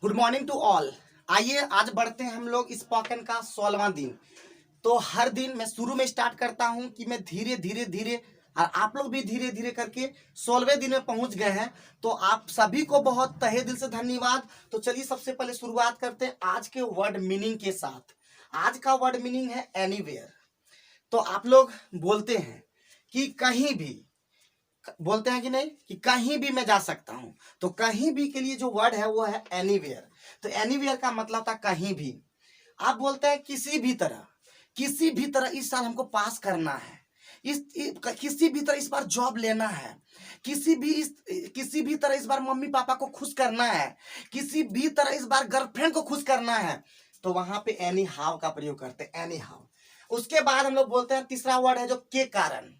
Good morning to all. आइए आज बढ़ते हैं हम लोग स्पोकन का 16वां दिन। तो हर दिन मैं शुरू में स्टार्ट करता हूं कि मैं धीरे धीरे धीरे और आप लोग भी धीरे धीरे करके 16वें दिन में पहुंच गए हैं। तो आप सभी को बहुत तहे दिल से धन्यवाद। तो चलिए सबसे पहले शुरुआत करते हैं आज के वर्ड मीनिंग के साथ। आज का वर्ड मीनिंग है एनीवेयर। तो आप लोग बोलते हैं कि कहीं भी, बोलते हैं कि नहीं कि कहीं भी मैं जा सकता हूं। तो कहीं भी के लिए जो वर्ड है वो है एनीवेयर। तो एनीवेयर का मतलब था कहीं भी। आप बोलते हैं किसी भी तरह इस साल हमको पास करना है, किसी भी तरह इस बार जॉब लेना है, किसी भी तरह इस बार मम्मी पापा को खुश करना है, किसी भी तरह इस बार गर्लफ्रेंड को खुश करना है। तो वहां पे एनी हाउ का प्रयोग करते हैं, एनी हाउ। उसके बाद हम लोग बोलते हैं तीसरा वर्ड है जो के कारण।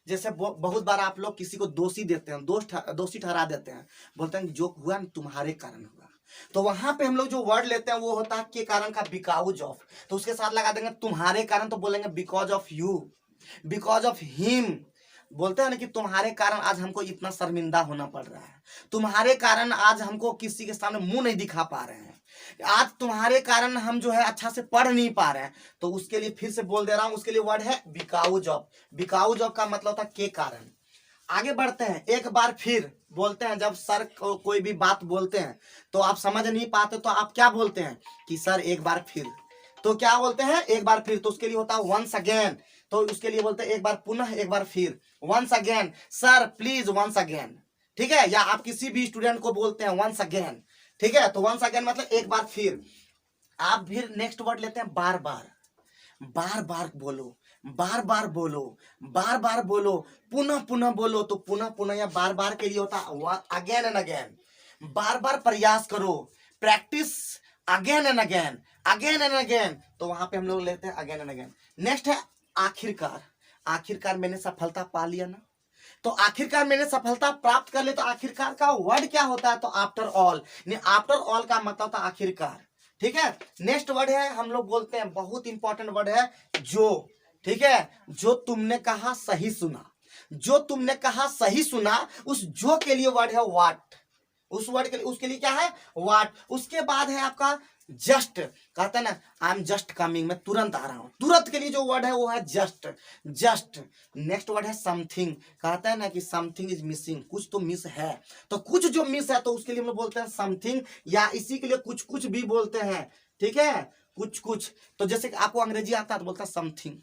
जैसे बहुत बार आप लोग किसी को दोषी देते हैं, दोषी ठहरा देते हैं, बोलते हैं जो हुआ ना तुम्हारे कारण हुआ। तो वहां पे हम लोग जो वर्ड लेते हैं वो होता है के कारण का बिकॉज ऑफ। तो उसके साथ लगा देंगे तुम्हारे कारण, तो बोलेंगे because of you, because of him. बोलते हैं ना कि तुम्हारे कारण आज हमको इतना शर्मिंदा होना पड़ रहा है, तुम्हारे कारण आज हमको किसी के सामने मुंह नहीं दिखा पा रहे हैं, आज तुम्हारे कारण हम जो है अच्छा से पढ़ नहीं पा रहे हैं। तो उसके लिए फिर से बोल दे रहा हूं, उसके लिए वर्ड है बिकॉज ऑफ। बिकॉज ऑफ का मतलब था के कारण। आगे बढ़ते हैं, एक बार फिर बोलते हैं। जब सर कोई भी बात बोलते हैं तो आप समझ नहीं पाते तो आप क्या बोलते हैं कि सर एक बार फिर। तो क्या बोलते हैं एक बार फिर, तो उसके लिए होता है वंस अगेन। तो उसके लिए बोलते हैं एक बार पुनः, एक बार फिर, once again. Sir please once again, ठीक है। या आप किसी भी स्टूडेंट को बोलते हैं वंस अगेन, ठीक है। तो वंस अगेन मतलब एक बार फिर। आप फिर नेक्स्ट वर्ड लेते हैं बार बार। बार बार बोलो, बार बार बोलो, बार बार बोलो, पुनः पुनः बोलो। तो पुनः पुनः या बार बार के लिए होता है अगेन एंड अगेन। बार बार प्रयास करो, practice again and again, again and again. तो वहां पे हम लोग लेते हैं अगेन एंड अगेन। नेक्स्ट है आखिरकार। आखिरकार मैंने सफलता पा लिया ना। तो आखिरकार मैंने सफलता प्राप्त कर ली। तो आखिरकार का वर्ड क्या होता है, तो आफ्टर ऑल। आफ्टर ऑल का मतलब था आखिरकार, ठीक है। नेक्स्ट वर्ड है हम लोग बोलते हैं, बहुत इंपॉर्टेंट वर्ड है जो, ठीक है। जो तुमने कहा सही सुना, जो तुमने कहा सही सुना, उस जो के लिए वर्ड है वाट। उस वर्ड के लिए, उसके लिए क्या है वाट। उसके बाद है आपका जस्ट। कहता है ना आई एम जस्ट कमिंग, मैं तुरंत आ रहा हूं। तुरंत के लिए जो वर्ड है वो है जस्ट, जस्ट। नेक्स्ट वर्ड है समथिंग। कहता है ना कि समथिंग इज मिसिंग, कुछ तो मिस है। तो कुछ जो मिस है तो उसके लिए हम लोग बोलते हैं समथिंग, या इसी के लिए कुछ कुछ भी बोलते हैं, ठीक है। कुछ कुछ, तो जैसे कि आपको अंग्रेजी आता है तो बोलता है समथिंग,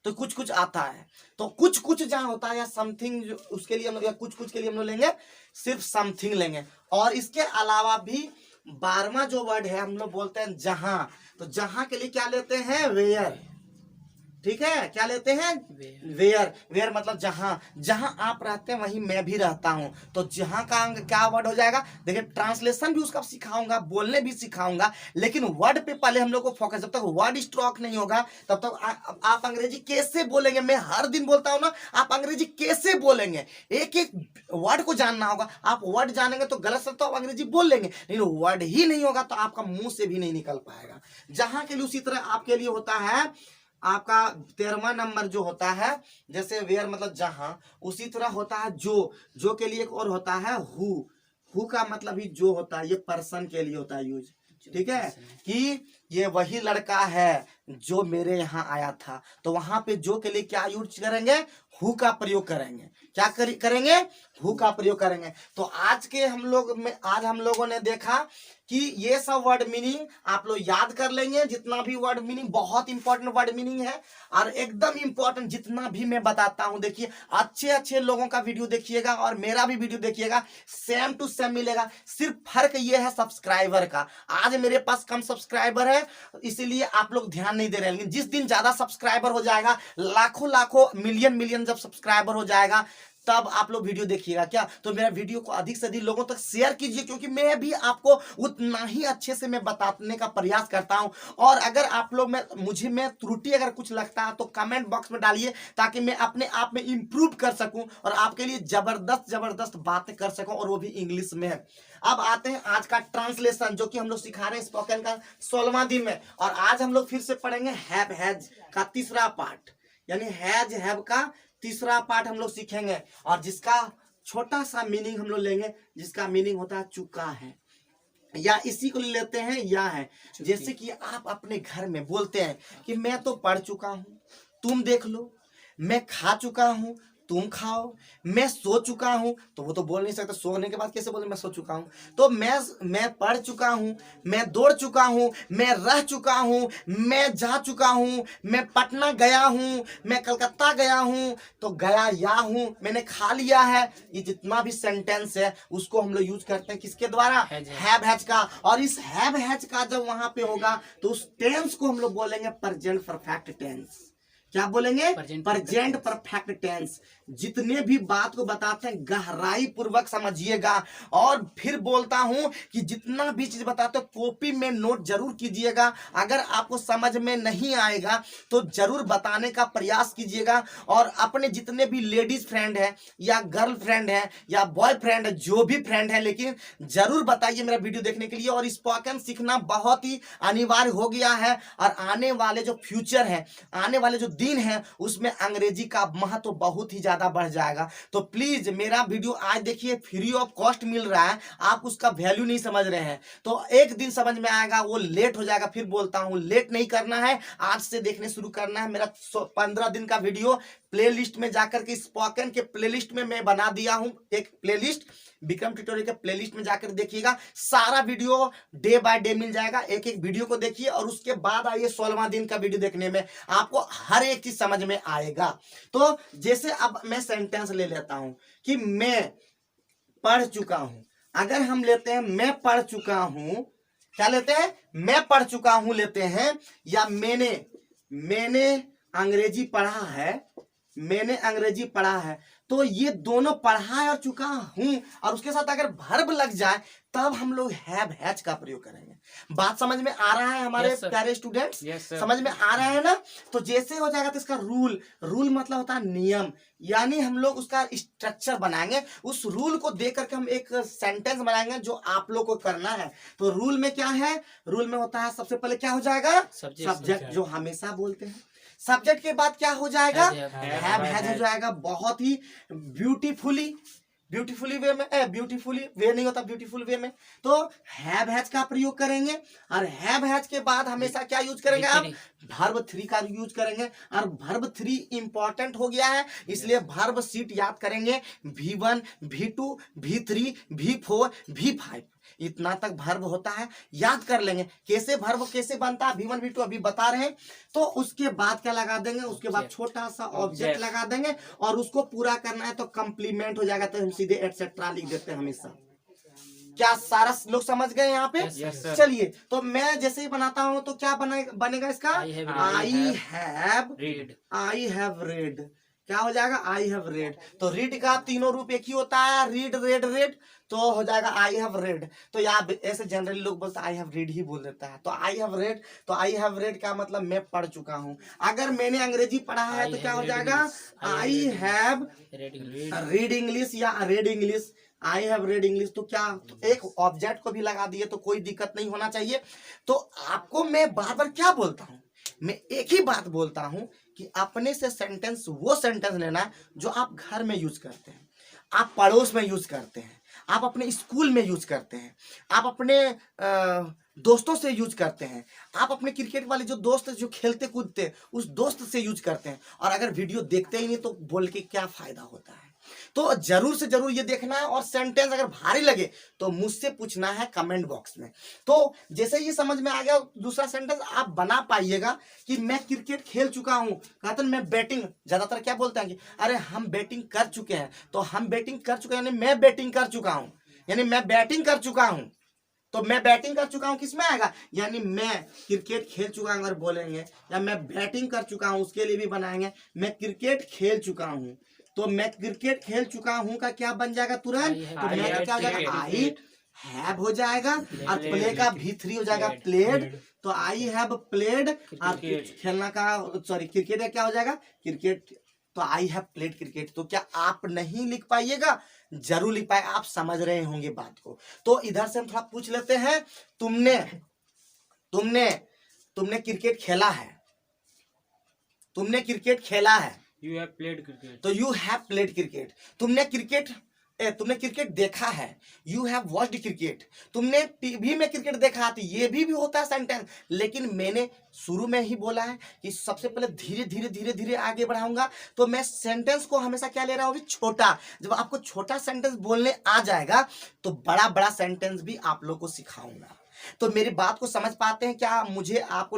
तो कुछ कुछ आता है। तो कुछ कुछ जहां होता है या समथिंग, उसके लिए हम लोग, या कुछ कुछ के लिए हम लोग लेंगे सिर्फ समथिंग लेंगे। और इसके अलावा भी 12वां जो वर्ड है हम लोग बोलते हैं जहां। तो जहां के लिए क्या लेते हैं वेयर, ठीक है। क्या लेते हैं वेयर। वेयर मतलब जहां, जहां आप रहते हैं वहीं मैं भी रहता हूं। तो जहां का क्या वर्ड हो जाएगा, देखिए ट्रांसलेशन भी उसका सिखाऊंगा, बोलने भी सिखाऊंगा, लेकिन वर्ड पे पहले हम लोग को फोकस। जब तक वर्ड स्ट्रोक नहीं होगा तब तक आप अंग्रेजी कैसे बोलेंगे। मैं हर दिन बोलता हूं ना, आप अंग्रेजी कैसे बोलेंगे, एक एक वर्ड को जानना होगा। आप वर्ड जानेंगे तो गलत से तो आप अंग्रेजी बोल लेंगे, लेकिन वर्ड ही नहीं होगा तो आपका मुंह से भी नहीं निकल पाएगा। जहां के लिए उसी तरह आपके लिए होता है आपका 13वां नंबर जो होता है, जैसे वेयर मतलब जहां, उसी तरह होता है जो के लिए एक और होता है हु का मतलब ही जो होता है, ये पर्सन के लिए होता है यूज, ठीक है। कि ये वही लड़का है जो मेरे यहाँ आया था। तो वहां पे जो के लिए क्या यूज करेंगे, हु का प्रयोग करेंगे। क्या करेंगे, हु का प्रयोग करेंगे। तो आज के हम लोग में, आज हम लोगों ने देखा कि ये सब वर्ड मीनिंग आप लोग याद कर लेंगे। जितना भी वर्ड मीनिंग, बहुत इंपॉर्टेंट वर्ड मीनिंग है और एकदम इंपॉर्टेंट जितना भी मैं बताता हूं। देखिए अच्छे अच्छे लोगों का वीडियो देखिएगा और मेरा भी वीडियो देखिएगा, सेम टू सेम मिलेगा। सिर्फ फर्क ये है सब्सक्राइबर का। आज मेरे पास कम सब्सक्राइबर है इसीलिए आप लोग ध्यान नहीं दे रहे हैं, लेकिन जिस दिन ज्यादा सब्सक्राइबर हो जाएगा, लाखों लाखों मिलियन मिलियन जब सब्सक्राइबर हो जाएगा, तब आप लोग वीडियो देखिएगा। क्या तो मेरा वीडियो को अधिक से अधिक लोगों तक शेयर कीजिए, क्योंकि मैं भी आपको उतना ही अच्छे से मैं बताने का प्रयास करता हूं। और अगर आप लोग में मुझे में त्रुटि अगर कुछ लगता है तो कमेंट बॉक्स में डालिए, ताकि मैं अपने आप में इंप्रूव कर सकूं और आपके लिए जबरदस्त जबरदस्त बातें कर सकूं, और वो भी इंग्लिश में। अब आते हैं आज का ट्रांसलेशन, जो कि हम लोग सिखा रहे हैं स्पोकन का 16वां दिन में। और आज हम लोग फिर से पढ़ेंगे हैव हैज का तीसरा पार्ट, यानी हैज हैव का तीसरा पार्ट हम लोग सीखेंगे, और जिसका छोटा सा मीनिंग हम लोग लेंगे, जिसका मीनिंग होता है चुका है। या इसी को ले लेते हैं या है। जैसे कि आप अपने घर में बोलते हैं कि मैं तो पढ़ चुका हूं, तुम देख लो, मैं खा चुका हूं, तुम खाओ, मैं सो चुका हूं, तो वो तो बोल नहीं सकता, सोने के बाद कैसे बोले मैं सो चुका हूं। तो मैं पढ़ चुका हूं, मैं दौड़ चुका हूं, मैं रह चुका हूं, मैं जा चुका हूं, मैं पटना गया हूं, मैं कलकत्ता गया हूं, तो गया या हूं, मैंने खा लिया है। ये जितना भी सेंटेंस है उसको हम लोग यूज करते हैं किसके द्वारा, हैव हैज का। और इस हैव हैज का जब वहां पे होगा तो उस टेंस को हम लोग बोलेंगे प्रेजेंट परफेक्ट टेंस। क्या बोलेंगे, प्रेजेंट परफेक्ट टेंस। जितने भी बात को बताते हैं गहराई पूर्वक समझिएगा। और फिर बोलता हूं कि जितना भी चीज बताते हो कॉपी में नोट जरूर कीजिएगा। अगर आपको समझ में नहीं आएगा तो जरूर बताने का प्रयास कीजिएगा। और अपने जितने भी लेडीज फ्रेंड है या गर्ल फ्रेंड है या बॉय फ्रेंड है, जो भी फ्रेंड है, लेकिन जरूर बताइए मेरा वीडियो देखने के लिए। और स्पोकन सीखना बहुत ही अनिवार्य हो गया है। और आने वाले जो फ्यूचर है, आने वाले जो दिन है, उसमें अंग्रेजी का महत्व बहुत ही ज्यादा बढ़ जाएगा। तो प्लीज मेरा वीडियो आज देखिए, फ्री ऑफ कॉस्ट मिल रहा है, आप उसका वैल्यू नहीं समझ रहे हैं। तो एक दिन समझ में आएगा, वो लेट हो जाएगा। फिर बोलता हूं लेट नहीं करना है, आज से देखने शुरू करना है। मेरा 15 दिन का वीडियो प्लेलिस्ट में जाकर के, स्पोकन के प्लेलिस्ट में मैं बना दिया हूं एक प्लेलिस्ट, विक्रम ट्यूटोरियल के प्लेलिस्ट में जाकर देखिएगा। सारा video day by day meal जाएगा, एक एक वीडियो को देखिए और उसके बाद आइए 16वां दिन का वीडियो देखने में, आपको हर एक चीज समझ में आएगा। तो जैसे अब मैं सेंटेंस ले लेता हूं कि मैं पढ़ चुका हूं। अगर हम लेते हैं मैं पढ़ चुका हूं, क्या लेते हैं, मैं पढ़ चुका हूं लेते हैं, या मैंने अंग्रेजी पढ़ा है, मैंने अंग्रेजी पढ़ा है। तो ये दोनों पढ़ा है और चुका हूं, और उसके साथ अगर वर्ब लग जाए तब हम लोग हैव हैज का प्रयोग करेंगे। बात समझ में आ रहा है हमारे प्यारे स्टूडेंट्स? समझ में आ रहा है ना? तो जैसे हो जाएगा तो इसका रूल मतलब होता है नियम, यानी हम लोग उसका स्ट्रक्चर बनाएंगे। उस रूल को देख करके हम एक सेंटेंस बनाएंगे जो आप लोग को करना है। तो रूल में क्या है, रूल में होता है सबसे पहले क्या हो जाएगा, सब्जेक्ट, जो हमेशा बोलते हैं। सब्जेक्ट के बाद क्या हो जाएगा, हैव हैज हो जाएगा। बहुत ही ब्यूटीफुली वे में, ब्यूटीफुली वे नहीं होता, ब्यूटीफुल वे में। तो हैव हैज का प्रयोग करेंगे। और हैव हैज के बाद हमेशा क्या यूज करेंगे, आप वर्ब 3 का यूज करेंगे। और वर्ब 3 इंपॉर्टेंट हो गया है, इसलिए वर्ब सीट याद करेंगे। V1, V2, V3, V4, V5, इतना तक वर्ब होता है, याद कर लेंगे। कैसे वर्ब कैसे बनता है, V1 V2 अभी बता रहे हैं। तो उसके बाद क्या लगा देंगे, उसके बाद छोटा सा ऑब्जेक्ट लगा देंगे और उसको पूरा करना है तो कंप्लीमेंट हो जाएगा। तो हम सीधे एटसेट्रा लिख देते हैं हमेशा। क्या सारा लोग समझ गए यहाँ पे? चलिए, तो मैं जैसे ही बनाता हूँ तो क्या बनेगा इसका, आई हैव रेड। क्या हो जाएगा, आई हैव रेड। तो रीड का तीनों रूप एक ही होता है, रीड रेड रेड, तो हो जाएगा आई हैव रेड। तो यहाँ ऐसे जनरली लोग बोलते हैं आई हैव रीड ही बोल देता है। तो आई हैव रेड, तो आई हैव रेड का मतलब मैं पढ़ चुका हूँ। अगर मैंने अंग्रेजी पढ़ा है तो क्या हो जाएगा, आई हैव रीड इंग्लिश या red English, I have read English. तो क्या, तो एक ऑब्जेक्ट को भी लगा दिए तो कोई दिक्कत नहीं होना चाहिए। तो आपको मैं बार बार क्या बोलता हूँ, मैं एक ही बात बोलता हूं कि अपने से सेंटेंस, वो सेंटेंस लेना है जो आप घर में यूज करते हैं, आप पड़ोस में यूज करते हैं, आप अपने स्कूल में यूज करते हैं, आप अपने दोस्तों से यूज करते हैं, आप अपने क्रिकेट वाले जो दोस्त जो खेलते कूदते उस दोस्त से यूज करते हैं। और अगर वीडियो देखते ही नहीं तो बोल के क्या फायदा होता है। तो जरूर से जरूर ये देखना है। और सेंटेंस अगर भारी लगे तो मुझसे पूछना है कमेंट बॉक्स में। तो जैसे ये समझ में आ गया, दूसरा सेंटेंस आप बना पाइएगा कि मैं क्रिकेट खेल चुका हूं। कहते हैं मैं बैटिंग, ज्यादातर क्या बोलते हैं कि अरे हम बैटिंग कर चुके हैं। तो हम बैटिंग कर चुके हैं यानी मैं बैटिंग कर चुका हूं, यानी मैं बैटिंग कर चुका हूं। तो मैं बैटिंग कर चुका हूं किसमें आएगा, यानी मैं क्रिकेट खेल चुका हूं अगर बोलेंगे, या मैं बैटिंग कर चुका हूं उसके लिए भी बनाएंगे मैं क्रिकेट खेल चुका हूं। तो मैं क्रिकेट खेल चुका हूं का क्या बन जाएगा तुरंत, तो मैं का क्या हो जाएगा, आई हैव हो जाएगा। और प्ले का V3 हो जाएगा प्लेड। तो आई हैव प्लेड, और खेलना का सॉरी क्रिकेट का क्या हो जाएगा, क्रिकेट। तो आई हैव प्लेड क्रिकेट। तो क्या आप नहीं लिख पाइएगा, जरूर लिख पाए, आप समझ रहे होंगे बात को। तो इधर से हम थोड़ा पूछ लेते हैं, तुमने क्रिकेट खेला है, तुमने क्रिकेट खेला है, You have played cricket. तो यू हैव प्लेड क्रिकेट। तुमने क्रिकेट तुमने क्रिकेट देखा है, यू हैव वॉच्ड क्रिकेट, तुमने टीवी में क्रिकेट देखा, तो ये भी होता है सेंटेंस। लेकिन मैंने शुरू में ही बोला है कि सबसे पहले धीरे धीरे धीरे धीरे आगे बढ़ाऊंगा, तो मैं सेंटेंस को हमेशा क्या ले रहा हूँ, छोटा। जब आपको छोटा सेंटेंस बोलने आ जाएगा तो बड़ा बड़ा सेंटेंस भी आप लोग को सिखाऊंगा। तो मेरी बात को समझ पाते हैं क्या? मुझे आपको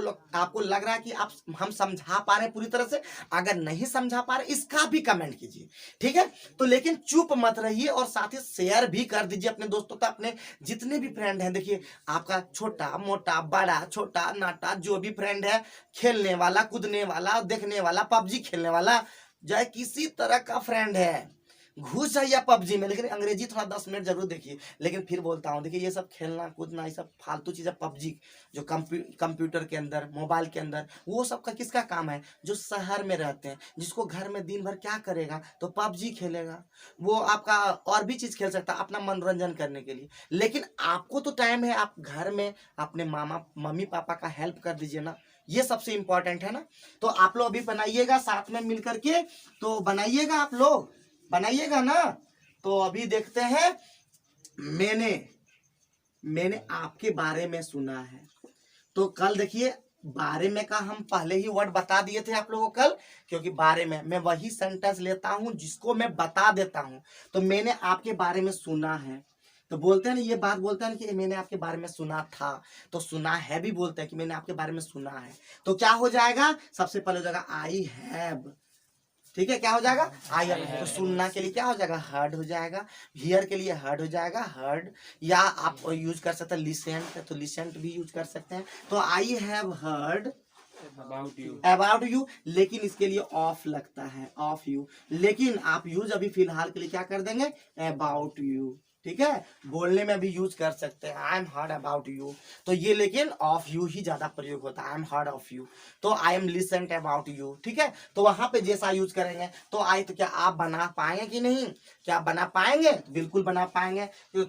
लग रहा है कि हम समझा पा रहे हैं पूरी तरह से? अगर नहीं समझा पा रहे इसका भी कमेंट कीजिए, ठीक है? तो लेकिन चुप मत रहिए और साथ ही शेयर भी कर दीजिए अपने दोस्तों तक, अपने जितने भी फ्रेंड हैं। देखिए आपका छोटा मोटा बड़ा छोटा नाटा जो भी फ्रेंड है, खेलने वाला कूदने वाला देखने वाला पबजी खेलने वाला, चाहे किसी तरह का फ्रेंड है, घुस जाइए पबजी में। लेकिन अंग्रेजी थोड़ा 10 मिनट जरूर देखिए। लेकिन फिर बोलता हूँ, देखिए ये सब खेलना कूदना ये सब फालतू चीज़ें, पबजी जो कंप्यूटर के अंदर मोबाइल के अंदर, वो सब का किसका काम है? जो शहर में रहते हैं, जिसको घर में दिन भर क्या करेगा, तो पबजी खेलेगा। वो आपका और भी चीज़ खेल सकता है अपना मनोरंजन करने के लिए। लेकिन आपको तो टाइम है, आप घर में अपने मम्मी पापा का हेल्प कर दीजिए ना, ये सबसे इंपॉर्टेंट है ना। तो आप लोग अभी बनाइएगा साथ में मिल करके, तो बनाइएगा, आप लोग बनाइएगा ना। तो अभी देखते हैं, मैंने आपके बारे में सुना है। तो कल देखिए बारे में का हम पहले ही वर्ड बता दिए थे आप लोगों को कल, क्योंकि बारे में मैं वही सेंटेंस लेता हूं जिसको मैं बता देता हूं। तो मैंने आपके बारे में सुना है, तो बोलते हैं ना, ये बात बोलते हैं कि मैंने आपके बारे में सुना था, तो सुना है भी बोलते हैं कि मैंने आपके बारे में सुना है। तो क्या हो जाएगा? सबसे पहले हो जाएगा आई हैव, ठीक है? क्या हो जाएगा? I have. तो सुनना के लिए क्या हो जाएगा? हर्ड हो जाएगा। हियर के लिए हर्ड हो जाएगा, हर्ड। या आप यूज कर सकते हैं लिसेंट, तो लिसेंट भी यूज कर सकते हैं। तो I have heard about you, लेकिन इसके लिए ऑफ लगता है, ऑफ यू। लेकिन आप यूज अभी फिलहाल के लिए क्या कर देंगे? अबाउट यू, ठीक है? बोलने में भी यूज कर सकते हैं, I am heard about you. तो ये लेकिन ऑफ यू ही ज्यादा प्रयोग होता है, I am heard of you. तो I am listened about you, ठीक है? तो वहां पे जैसा यूज करेंगे। तो आई, तो क्या आप बना पाएंगे कि नहीं? क्या बना पाएंगे? बिल्कुल बना पाएंगे। तो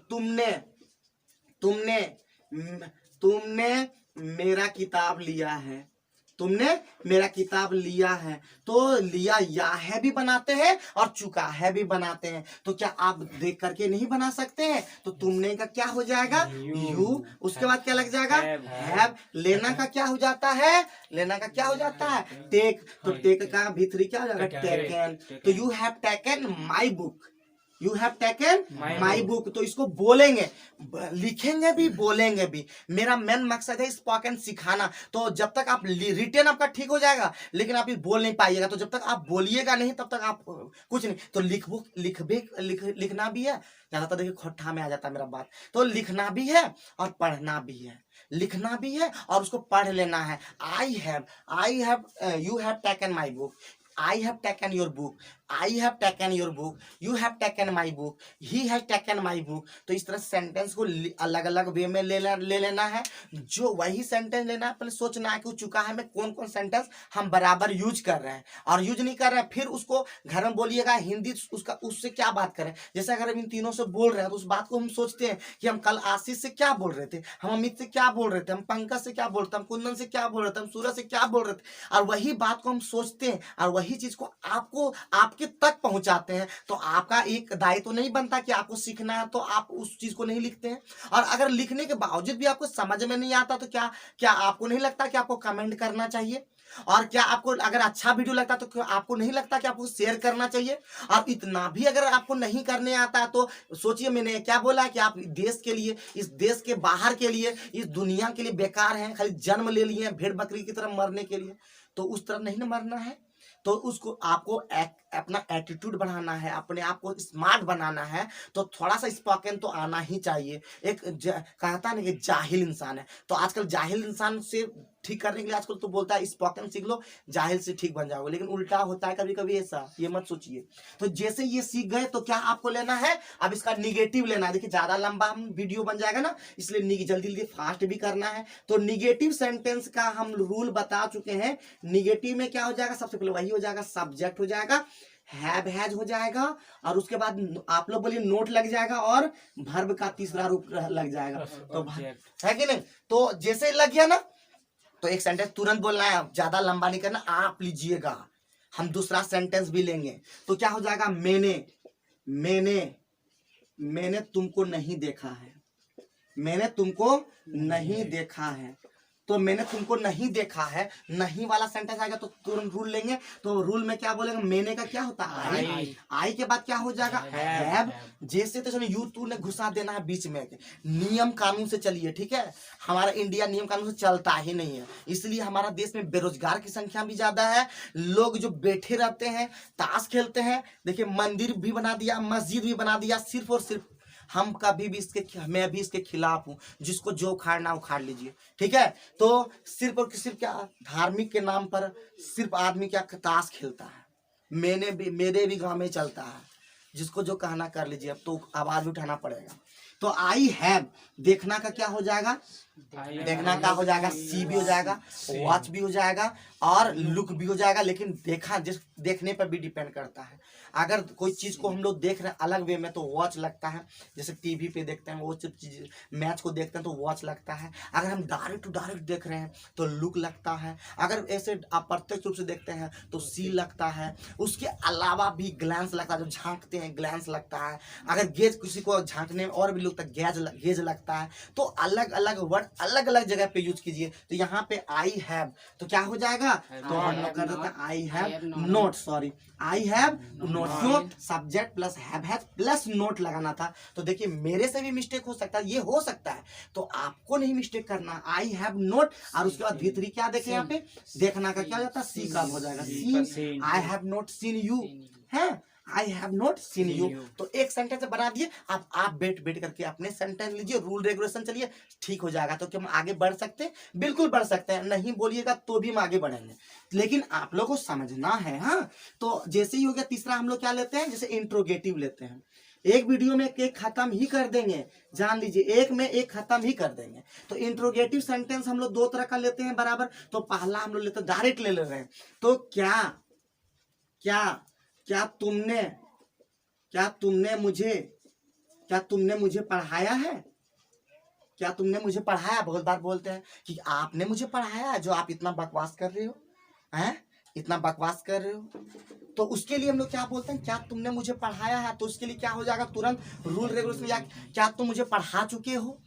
तुमने मेरा किताब लिया है, तुमने मेरा किताब लिया है। तो लिया या है भी बनाते हैं और चुका है भी बनाते हैं। तो क्या आप देख करके नहीं बना सकते हैं? तो तुमने का क्या हो जाएगा? यू। उसके बाद क्या लग जाएगा? हैव। लेना का क्या हो जाता है? लेना का क्या हो जाता है? टेक। तो टेक का भीतरी क्या हो जाएगा? टेकन। तो you have taken my book, you have taken my book. तो इसको बोलेंगे, लिखेंगे भी, बोलेंगे भी। मेरा मेन मकसद है स्पोकन सिखाना। तो जब तक आप रिटेन आपका ठीक हो जाएगा, लेकिन आप बोल नहीं पाइएगा। तो जब तक आप बोलिएगा नहीं तब तक आप कुछ नहीं। तो लिखना भी है। ज्यादातर देखिए खोट्ठा में आ जाता है मेरा बात। तो लिखना भी है और पढ़ना भी है, लिखना भी है और उसको पढ़ लेना है। I have you have taken my book, I have taken your book, I have taken your book, you have taken my book, he has taken my book। तो इस तरह सेंटेंस को अलग अलग वे में ले लेना है। जो वही सेंटेंस लेना है, पहले सोचना है कि वो चुका है में कौन कौन सेंटेंस हम बराबर यूज कर रहे हैं और यूज नहीं कर रहे हैं। फिर उसको घर में बोलिएगा हिंदी, उसका उससे क्या बात करें। जैसे अगर हम इन तीनों से बोल रहे हैं तो उस बात को हम सोचते हैं कि हम कल आशीष से क्या बोल रहे थे, हम अमित से क्या बोल रहे थे, हम पंकज से क्या बोल रहे थे, हम कुंदन से क्या बोल रहे थे, हम सूरज से क्या बोल रहे थे। और वही बात को हम सोचते हैं और वही चीज को आपको आपके तक पहुंचाते हैं। तो आपका एक दायित्व तो नहीं बनता कि आपको सीखना है तो आप उस चीज को नहीं लिखते हैं। और अगर लिखने के बावजूद भी आपको समझ में नहीं आता तो क्या आपको नहीं लगता कि आपको कमेंट करना चाहिए? और क्या आपको अगर अच्छा वीडियो लगता तो क्यों आपको नहीं लगता कि आपको शेयर करना चाहिए? और इतना भी अगर आपको नहीं करने आता तो सोचिए, मैंने क्या बोला कि आप देश के लिए, इस देश के बाहर के लिए, इस दुनिया के लिए बेकार हैं, खाली जन्म ले लिए हैं भेड़ बकरी की तरह मरने के लिए। तो उस तरह नहीं ना मरना है। तो उसको आपको अपना एटीट्यूड बढ़ाना है, अपने आप को स्मार्ट बनाना है। तो थोड़ा सा स्पोकन तो आना ही चाहिए। एक कहता नहीं कि जाहिल इंसान है, तो आजकल जाहिल इंसान से ठीक करने के लिए आजकल तो बोलता है स्पोकन सीख लो, जाहिल से ठीक बन जाओगे। लेकिन उल्टा होता है कभी कभी ऐसा, ये मत सोचिए। तो जैसे ये सीख गए तो क्या आपको लेना है? अब इसका निगेटिव लेना है। देखिए ज्यादा लंबा हम वीडियो बन जाएगा ना, इसलिए जल्दी जल्दी फास्ट भी करना है। तो निगेटिव सेंटेंस का हम रूल बता चुके हैं। निगेटिव में क्या हो जाएगा? सबसे पहले वही हो जाएगा, सब्जेक्ट हो जाएगा, हैव हैज हो जाएगा, और उसके बाद आप लोग बोलिए नोट लग जाएगा और वर्ब का तीसरा रूप लग जाएगा। तो है कि नहीं? तो जैसे लग गया ना, तो एक सेंटेंस तुरंत बोलना है, ज्यादा लंबा नहीं करना। आप लीजिएगा, हम दूसरा सेंटेंस भी लेंगे। तो क्या हो जाएगा? मैंने मैंने तुमको नहीं देखा है, मैंने तुमको नहीं देखा है। तो मैंने तुमको नहीं देखा है, नहीं वाला सेंटेंस आएगा तो तुरंत रूल लेंगे। तो रूल में क्या बोलेंगे, मैंने का क्या होता है आई के बाद क्या हो जाएगा हैव। जैसे तो चलो यू तू ने घुसा देना है बीच में, नियम कानून से चलिए, ठीक है। हमारा इंडिया नियम कानून से चलता ही नहीं है, इसलिए हमारा देश में बेरोजगार की संख्या भी ज्यादा है। लोग जो बैठे रहते हैं ताश खेलते हैं, देखिए मंदिर भी बना दिया, मस्जिद भी बना दिया, सिर्फ और सिर्फ हम कभी भी मैं भी इसके खिलाफ हूँ। जिसको जो उखाड़ना उखाड़ लीजिए, ठीक है। तो सिर्फ और सिर्फ क्या धार्मिक के नाम पर सिर्फ आदमी क्या ताश खेलता है। मेरे भी गांव में चलता है, जिसको जो कहना कर लीजिए, अब तो आवाज उठाना पड़ेगा। तो आई हैव देखना का क्या हो जाएगा, देखना का हो जाएगा सी भी हो जाएगा, वॉच भी हो जाएगा और लुक भी हो जाएगा। लेकिन देखा जिस देखने पर भी डिपेंड करता है। अगर कोई चीज को हम लोग देख रहे हैं अलग वे में तो वॉच लगता है, जैसे टीवी पे देखते हैं वो चीज, मैच को देखते हैं तो वॉच लगता है। अगर हम डायरेक्ट टू डायरेक्ट देख रहे हैं तो लुक लगता है। अगर ऐसे अप्रत्यक्ष रूप से देखते हैं तो सी लगता है। उसके अलावा भी ग्लैंस लगता है, जो झांकते हैं ग्लैंस लगता है। अगर गेज किसी को झांकने में और भी लगता है गेज लगता है। तो अलग अलग वर्ड अलग अलग जगह पे यूज कीजिए। तो यहाँ पे आई हैव तो क्या हो जाएगा, तो हम लोग कर देते हैं I have not, sorry I have not. क्यों, subject plus have has plus not लगाना था। तो देखिए मेरे से भी मिस्टेक हो सकता है, ये हो सकता है, तो आपको नहीं मिस्टेक करना। आई हैव नोट और उसके बाद V3 क्या देखें यहाँ पे, देखना का क्या हो जाता है सी का हो जाएगा, seen. I have not seen you है, I have not seen you. तो एक सेंटेंस बना दिए। अब आप बैठ करके अपने सेंटेंस लीजिए, रूल रेगुलेशन चलिए, ठीक हो जाएगा। तो क्या हम आगे बढ़ सकते हैं, बिल्कुल बढ़ सकते हैं। नहीं बोलिएगा तो भी हम आगे बढ़ेंगे, लेकिन आप लोगों को समझना है। हाँ, तो जैसे ही हो गया तीसरा, हम लोग क्या लेते हैं, जैसे इंट्रोगेटिव लेते हैं। एक वीडियो में एक खत्म ही कर देंगे, जान लीजिए, एक में एक खत्म ही कर देंगे। तो इंट्रोगेटिव सेंटेंस हम लोग दो तरह का लेते हैं बराबर। तो पहला हम लोग लेते हैं डायरेक्ट ले रहे हैं। तो क्या क्या क्या तुमने मुझे पढ़ाया है, क्या तुमने मुझे पढ़ाया। बहुत बार बोलते हैं कि आपने मुझे पढ़ाया, जो आप इतना बकवास कर रहे हो, हैं इतना बकवास कर रहे हो। तो उसके लिए हम लोग क्या बोलते हैं, क्या तुमने मुझे पढ़ाया है। तो उसके लिए क्या हो जाएगा, तुरंत रूल रेगुलेशन या क्या तुम मुझे पढ़ा चुके हो,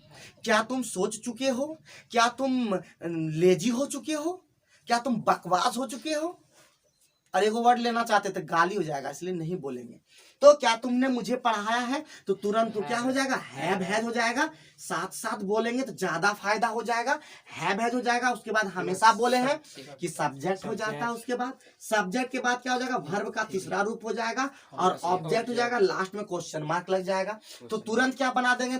क्या तुम सोच चुके हो, क्या तुम लेजी हो चुके हो, क्या तुम बकवास हो चुके हो। और एक वर्ड लेना चाहते थे, गाली हो जाएगा, इसलिए नहीं बोलेंगे। तो क्या तुमने मुझे पढ़ाया है, तो तुरंत तो क्या हो जाएगा, हैव हैज हो जाएगा। साथ साथ बोलेंगे तो ज्यादा फायदा हो जाएगा, हैव हैज हो जाएगा। उसके बाद हमेशा बोले हैं कि सब्जेक्ट हो जाता है। उसके बाद सब्जेक्ट के बाद क्या हो जाएगा, वर्ब का तीसरा रूप हो जाएगा और ऑब्जेक्ट हो जाएगा। लास्ट में क्वेश्चन मार्क लग जाएगा। तो तुरंत क्या बना देंगे,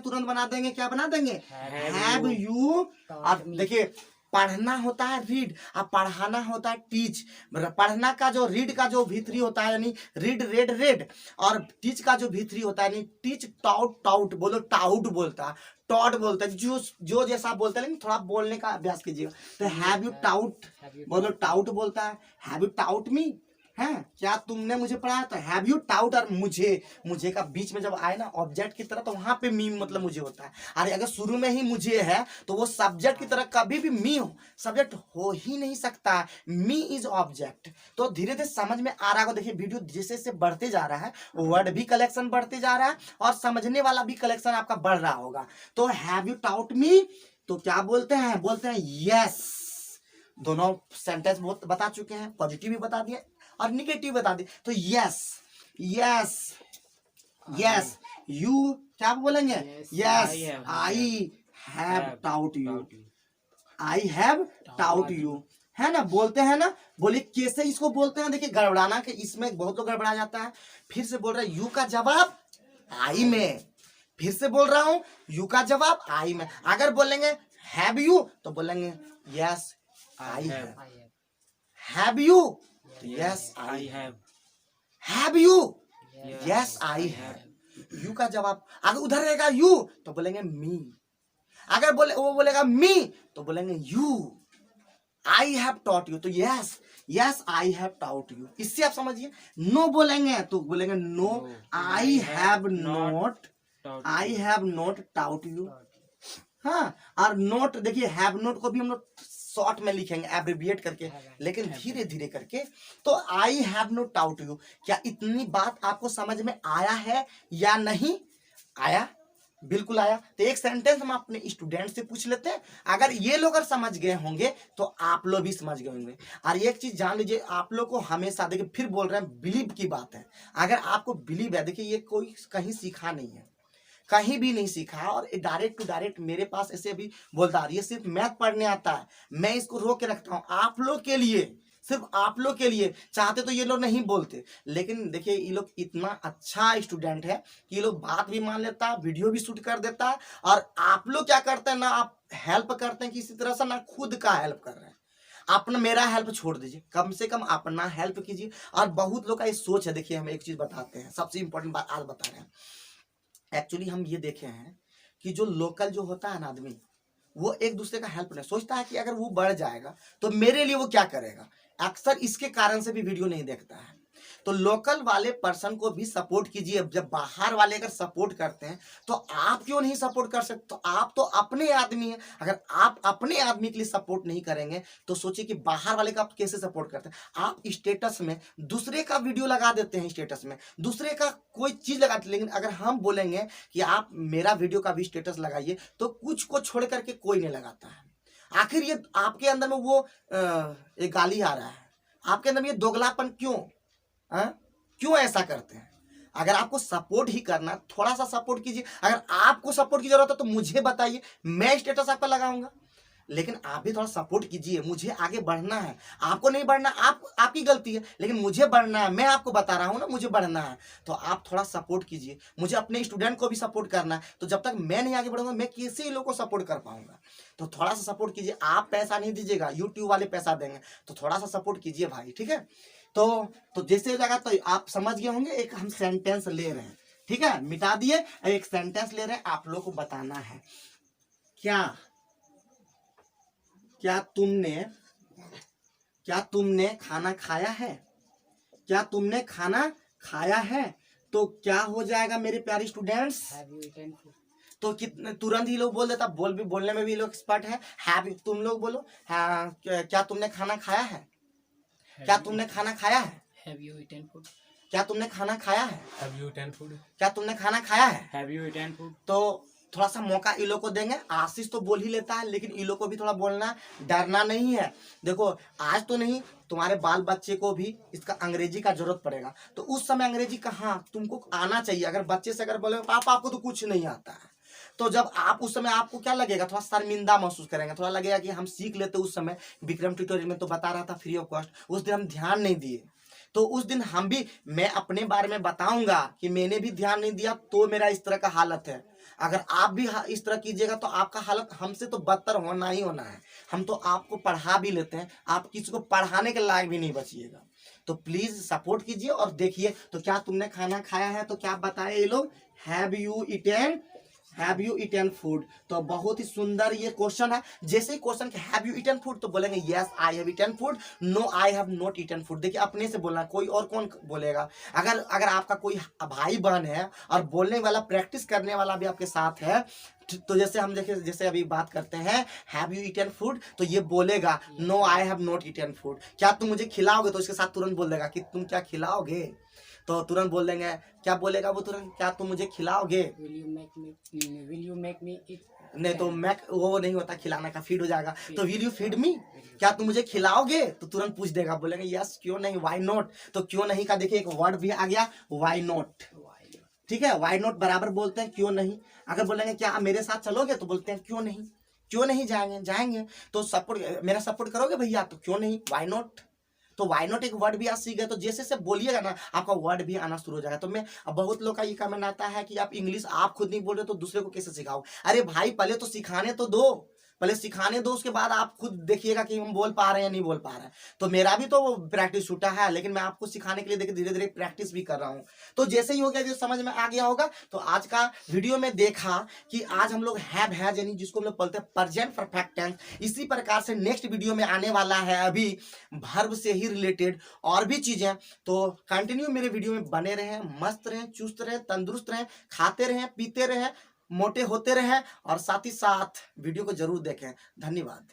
क्या बना देंगे, हैव यू। अब देखिए, पढ़ना होता है रीड और पढ़ाना होता है टीच। पढ़ना का जो रीड का जो V3 होता है, यानी रीड रेड रेड, और टीच का जो V3 होता है, यानी टीच टाउट टाउट, बोलो टाउट बोलता है, टॉट बोलता है, जो जैसा बोलता है, लेकिन थोड़ा बोलने का अभ्यास कीजिएगा। तो हैव यू टाउट, बोलो टाउट बोलता है, हैव यू टाउट मी है, क्या तुमने मुझे पढ़ाया। तो हैव यू टाउट और मुझे का बीच में जब आए ना ऑब्जेक्ट की तरह, तो वहां पे मी मतलब मुझे होता है। अरे अगर शुरू में ही मुझे है तो वो सब्जेक्ट की तरह कभी भी मी हो सब्जेक्ट हो ही नहीं सकता। Me is object. तो धीरे धीरे समझ में आ रहा है। देखिए वीडियो जैसे जैसे बढ़ते जा रहा है, वर्ड भी कलेक्शन बढ़ते जा रहा है और समझने वाला भी कलेक्शन आपका बढ़ रहा होगा। तो हैव यू टाउट मी, तो क्या बोलते हैं, यस। दोनों सेंटेंस बहुत बता चुके हैं, पॉजिटिव भी बता दिए और निगेटिव बता दी। तो यस यू क्या बोलेंगे, yes I have taut you, I have taut you, है ना, बोलते हैं ना। बोलिए कैसे इसको बोलते हैं। देखिए गड़बड़ाना के इसमें बहुत लोग गड़बड़ा जाता है। फिर से बोल रहा है, यू का जवाब आई में। फिर से बोल रहा हूं, यू का जवाब आई में। अगर बोलेंगे हैव यू तो बोलेंगे yes I have you, yes I have you, yes I have. You का जवाब अगर उधर रहेगा यू तो बोलेंगे मी। अगर वो बोलेगा मी तो बोलेंगे you. I have taught you तो yes I have taught you. इससे आप समझिए। नो बोलेंगे तो बोलेंगे no I have not taught you. हाँ, और नोट देखिए, हैव नोट को भी हम लोग शॉर्ट में लिखेंगे एब्रिविएट करके, लेकिन धीरे धीरे करके। तो I have no doubt you, क्या इतनी बात आपको समझ में आया है या नहीं। आया? बिल्कुल आया। तो एक सेंटेंस हम अपने स्टूडेंट से पूछ लेते हैं, अगर ये लोग अगर समझ गए होंगे तो आप लोग भी समझ गए होंगे। और एक चीज जान लीजिए, आप लोग को हमेशा, देखिए फिर बोल रहे हैं, बिलीव की बात है। अगर आपको बिलीव है, देखिए ये कोई कहीं सीखा नहीं है, कहीं भी नहीं सीखा है, और डायरेक्ट टू डायरेक्ट मेरे पास ऐसे अभी बोलता है, ये सिर्फ मैथ पढ़ने आता है, मैं इसको रोक के रखता हूँ आप लोग के लिए, सिर्फ आप लोग के लिए। चाहते तो ये लोग नहीं बोलते, लेकिन देखिए ये लोग इतना अच्छा स्टूडेंट है कि ये लोग बात भी मान लेता है, वीडियो भी शूट कर देता है। और आप लोग क्या करते हैं ना, आप हेल्प करते हैं किसी तरह से, ना खुद का हेल्प कर रहे हैं। अपना मेरा हेल्प छोड़ दीजिए, कम से कम अपना हेल्प कीजिए। और बहुत लोग का ये सोच है, देखिए हम एक चीज बताते हैं, सबसे इंपॉर्टेंट बात आज बता रहे हैं। एक्चुअली हम ये देखे हैं कि जो लोकल जो होता है ना आदमी, वो एक दूसरे का हेल्प नहीं सोचता है कि अगर वो बढ़ जाएगा तो मेरे लिए वो क्या करेगा। अक्सर इसके कारण से भी वीडियो नहीं देखता है। तो लोकल वाले पर्सन को भी सपोर्ट कीजिए। जब बाहर वाले अगर सपोर्ट करते हैं तो आप क्यों नहीं सपोर्ट कर सकते? तो आप तो अपने आदमी हैं। अगर आप अपने आदमी के लिए सपोर्ट नहीं करेंगे तो सोचिए कि बाहर वाले का आप कैसे सपोर्ट करते हैं। आप स्टेटस में दूसरे का वीडियो लगा देते हैं, स्टेटस में दूसरे का कोई चीज लगा देते हैं। लेकिन अगर हम बोलेंगे कि आप मेरा वीडियो का भी स्टेटस लगाइए, तो कुछ को छोड़ करके कोई नहीं लगाता है। आखिर ये आपके अंदर में वो एक गाली आ रहा है, आपके अंदर में ये दोगलापन क्यों? क्यों ऐसा करते हैं? अगर आपको सपोर्ट ही करना, थोड़ा सा सपोर्ट कीजिए। अगर आपको सपोर्ट की जरूरत है तो मुझे बताइए, मैं स्टेटस आप पर लगाऊंगा। लेकिन आप भी थोड़ा सपोर्ट कीजिए, मुझे आगे बढ़ना है। आपको नहीं बढ़ना, आपकी गलती है, लेकिन मुझे बढ़ना है। मैं आपको बता रहा हूं ना, मुझे बढ़ना है, तो आप थोड़ा सपोर्ट कीजिए। मुझे अपने स्टूडेंट को भी सपोर्ट करना है, तो जब तक मैं नहीं आगे बढ़ूंगा, मैं किसी लोग को सपोर्ट कर पाऊंगा। तो थोड़ा सा सपोर्ट कीजिए। आप पैसा नहीं दीजिएगा, यूट्यूब वाले पैसा देंगे, तो थोड़ा सा सपोर्ट कीजिए भाई, ठीक है? तो जैसे हो जाएगा, तो आप समझ गए होंगे। एक हम सेंटेंस ले रहे हैं, ठीक है, मिटा दिए। एक सेंटेंस ले रहे हैं, आप लोग को बताना है, क्या तुमने खाना खाया है? क्या तुमने खाना खाया है? तो क्या हो जाएगा मेरे प्यारे स्टूडेंट्स? तो कितने तुरंत ही लोग बोल देता, बोलने में भी लोग एक्सपर्ट है। तुम लोग बोलो, हाँ, क्या तुमने खाना खाया है? क्या तुमने खाना खाया है? Have you eaten food? क्या तुमने खाना खाया है? Have you eaten food? क्या तुमने खाना खाया है? Have you eaten food? तो थोड़ा सा मौका इन लोग को देंगे। आशीष तो बोल ही लेता है, लेकिन इन लोग को भी थोड़ा बोलना, डरना नहीं है। देखो आज तो नहीं, तुम्हारे बाल बच्चे को भी इसका अंग्रेजी का जरूरत पड़ेगा, तो उस समय अंग्रेजी कहाँ तुमको आना चाहिए। अगर बच्चे से अगर बोले पापा आपको तो कुछ नहीं आता है, तो जब आप उस समय आपको क्या लगेगा, थोड़ा शर्मिंदा महसूस करेंगे, थोड़ा लगेगा कि हम सीख लेते। उस समय विक्रम ट्यूटोरियल में तो बता रहा था फ्री ऑफ कॉस्ट, उस दिन हम ध्यान नहीं दिए। तो उस दिन हम भी, मैं अपने बारे में बताऊंगा कि मैंने भी ध्यान नहीं दिया, तो मेरा इस तरह का हालत है। अगर आप भी इस तरह कीजिएगा तो आपका हालत हमसे तो बदतर होना ही होना है। हम तो आपको पढ़ा भी लेते हैं, आप किसी को पढ़ाने के लायक भी नहीं बचिएगा। तो प्लीज सपोर्ट कीजिए और देखिए। तो क्या तुमने खाना खाया है? तो क्या बताए ये लोग? Have you eaten food. तो बहुत ही सुंदर ये क्वेश्चन है। जैसे ही क्वेश्चन के हैव यू ईटन फूड, तो बोलेंगे yes I have eaten food, no I have not eaten food. देखिए अपने से बोलना, कोई और कौन बोलेगा? अगर आपका कोई भाई बहन है और बोलने वाला, प्रैक्टिस करने वाला भी आपके साथ है, तो जैसे हम देखे, जैसे अभी बात करते हैं हैव यू ईटन फूड, तो ये बोलेगा no I have not eaten food. क्या तुम मुझे खिलाओगे? तो इसके साथ तुरंत बोल देगा कि तुम क्या खिलाओगे। तो तुरंत बोल देंगे, क्या बोलेगा वो तुरंत? क्या तुम मुझे खिलाओगे? Will you make me eat? नहीं तो मैक वो नहीं होता, खिलाना का फीड हो जाएगा। तो विल यू फीड मी, क्या तुम मुझे खिलाओगे? तो तुरंत पूछ देगा, बोलेंगे यस, क्यों नहीं, व्हाई नॉट। तो क्यों नहीं का देखिए एक वर्ड भी आ गया, व्हाई नॉट। ठीक है, व्हाई नॉट बराबर बोलते हैं क्यों नहीं। अगर बोलेंगे क्या आप मेरे साथ चलोगे, तो बोलते हैं क्यों नहीं। क्यों नहीं जाएंगे। तो सपोर्ट, मेरा सपोर्ट करोगे भैया? तो क्यों नहीं, व्हाई नॉट। तो व्हाई नॉट एक वर्ड भी आज सीख गए, तो जैसे से बोलिएगा ना, आपका वर्ड भी आना शुरू हो जाएगा। तो मैं, बहुत लोग का ये कमेंट आता है कि आप इंग्लिश आप खुद नहीं बोल रहे तो दूसरे को कैसे सिखाओ? अरे भाई पहले तो सिखाने तो दो, पहले सिखाने दो, उसके बाद आप खुद देखिएगा कि हम बोल पा रहे हैं या नहीं बोल पा रहे हैं। तो मेरा भी तो प्रैक्टिस छूटा है, लेकिन मैं आपको सिखाने के लिए देखिए धीरे धीरे प्रैक्टिस भी कर रहा हूँ। तो जैसे ही हो गया, जो समझ में आ गया होगा। तो आज का वीडियो में देखा कि आज हम लोग हैव हैज, यानी जिसको हम लोग बोलते हैं प्रेजेंट परफेक्ट टेंस, इसी प्रकार से नेक्स्ट वीडियो में आने वाला है अभी वर्ब से ही रिलेटेड और भी चीजें। तो कंटिन्यू मेरे वीडियो में बने रहें, मस्त रहें, चुस्त रहें, तंदुरुस्त रहें, खाते रहें, पीते रहें, मोटे होते रहें, और साथ ही साथ वीडियो को जरूर देखें। धन्यवाद।